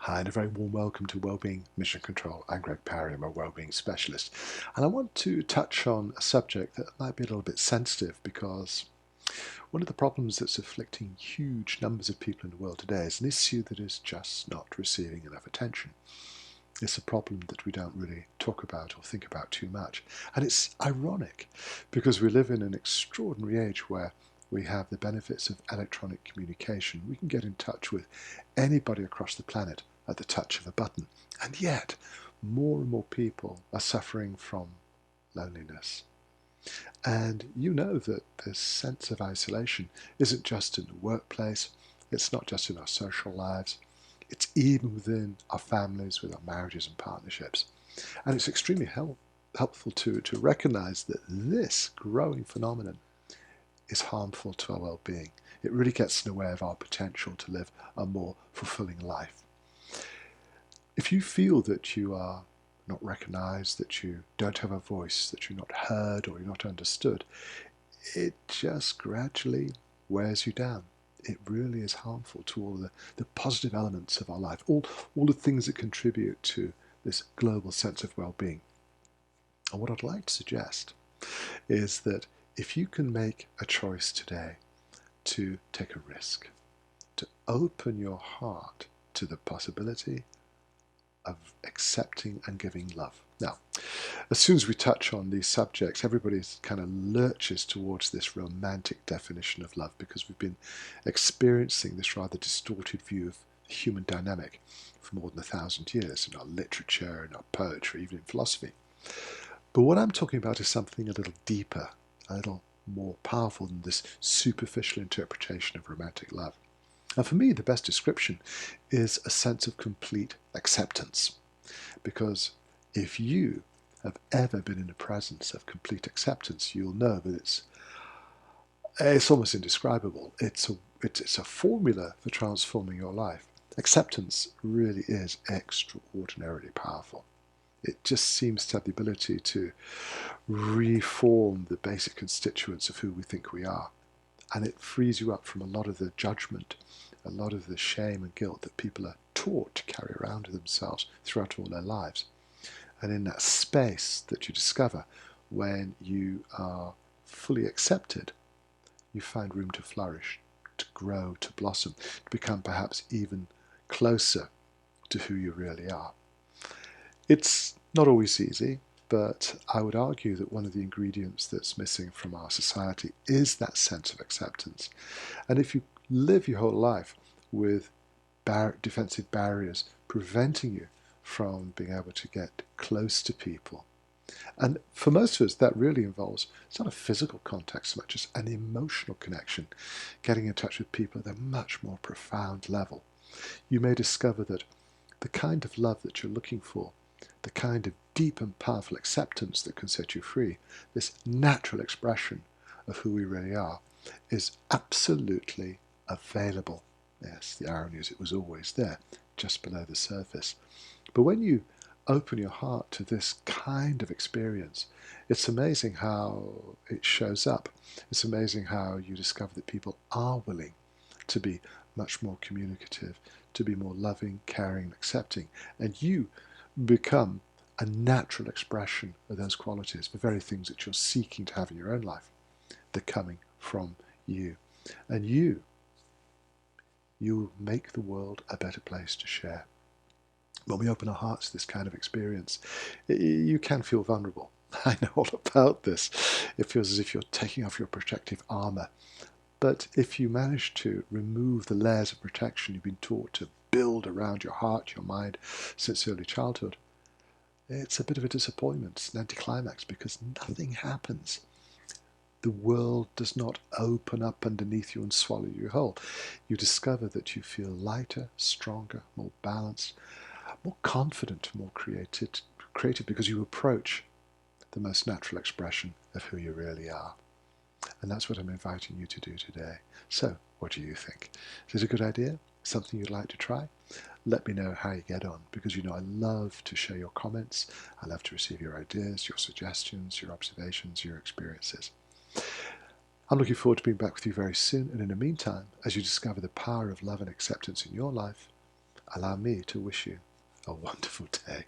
Hi, and a very warm welcome to Wellbeing Mission Control. I'm Greg Parry, I'm a wellbeing specialist, and I want to touch on a subject that might be a little bit sensitive because one of the problems that's afflicting huge numbers of people in the world today is an issue that is just not receiving enough attention. It's a problem that we don't really talk about or think about too much, and it's ironic because we live in an extraordinary age where we have the benefits of electronic communication. We can get in touch with anybody across the planet at the touch of a button. And yet, more and more people are suffering from loneliness. And you know that this sense of isolation isn't just in the workplace, it's not just in our social lives, it's even within our families, with our marriages and partnerships. And it's extremely helpful to recognize that this growing phenomenon is harmful to our well-being. It really gets in the way of our potential to live a more fulfilling life. If you feel that you are not recognized, that you don't have a voice, that you're not heard or you're not understood, it just gradually wears you down. It really is harmful to all the positive elements of our life, all the things that contribute to this global sense of well-being. And what I'd like to suggest is that if you can make a choice today to take a risk, to open your heart to the possibility of accepting and giving love. Now, as soon as we touch on these subjects, everybody kind of lurches towards this romantic definition of love because we've been experiencing this rather distorted view of the human dynamic for more than 1,000 years in our literature, in our poetry, even in philosophy. But what I'm talking about is something a little deeper, a little more powerful than this superficial interpretation of romantic love. And for me, the best description is a sense of complete acceptance. Because if you have ever been in the presence of complete acceptance, you'll know that it's almost indescribable. It's a formula for transforming your life. Acceptance really is extraordinarily powerful. It just seems to have the ability to reform the basic constituents of who we think we are. And it frees you up from a lot of the judgment, a lot of the shame and guilt that people are taught to carry around with themselves throughout all their lives. And in that space that you discover when you are fully accepted, you find room to flourish, to grow, to blossom, to become perhaps even closer to who you really are. It's not always easy, but I would argue that one of the ingredients that's missing from our society is that sense of acceptance. And if you live your whole life with defensive barriers preventing you from being able to get close to people, and for most of us that really involves, it's not a physical contact so much as an emotional connection, getting in touch with people at a much more profound level, you may discover that the kind of love that you're looking for, the kind of deep and powerful acceptance that can set you free, this natural expression of who we really are, is absolutely available. Yes, the irony is it was always there, just below the surface. But when you open your heart to this kind of experience, it's amazing how it shows up. It's amazing how you discover that people are willing to be much more communicative, to be more loving, caring, and accepting. And you become a natural expression of those qualities, the very things that you're seeking to have in your own life. They're coming from you. And you make the world a better place to share. When we open our hearts to this kind of experience, you can feel vulnerable. I know all about this. It feels as if you're taking off your protective armor. But if you manage to remove the layers of protection you've been taught to build around your heart, your mind, since early childhood, it's a bit of a disappointment. It's an anticlimax because nothing happens. The world does not open up underneath you and swallow you whole. You discover that you feel lighter, stronger, more balanced, more confident, more creative because you approach the most natural expression of who you really are. And that's what I'm inviting you to do today. So, what do you think? Is it a good idea? Something you'd like to try? Let me know how you get on, because you know I love to share your comments. I love to receive your ideas, your suggestions, your observations, your experiences. I'm looking forward to being back with you very soon, and in the meantime, as you discover the power of love and acceptance in your life, allow me to wish you a wonderful day.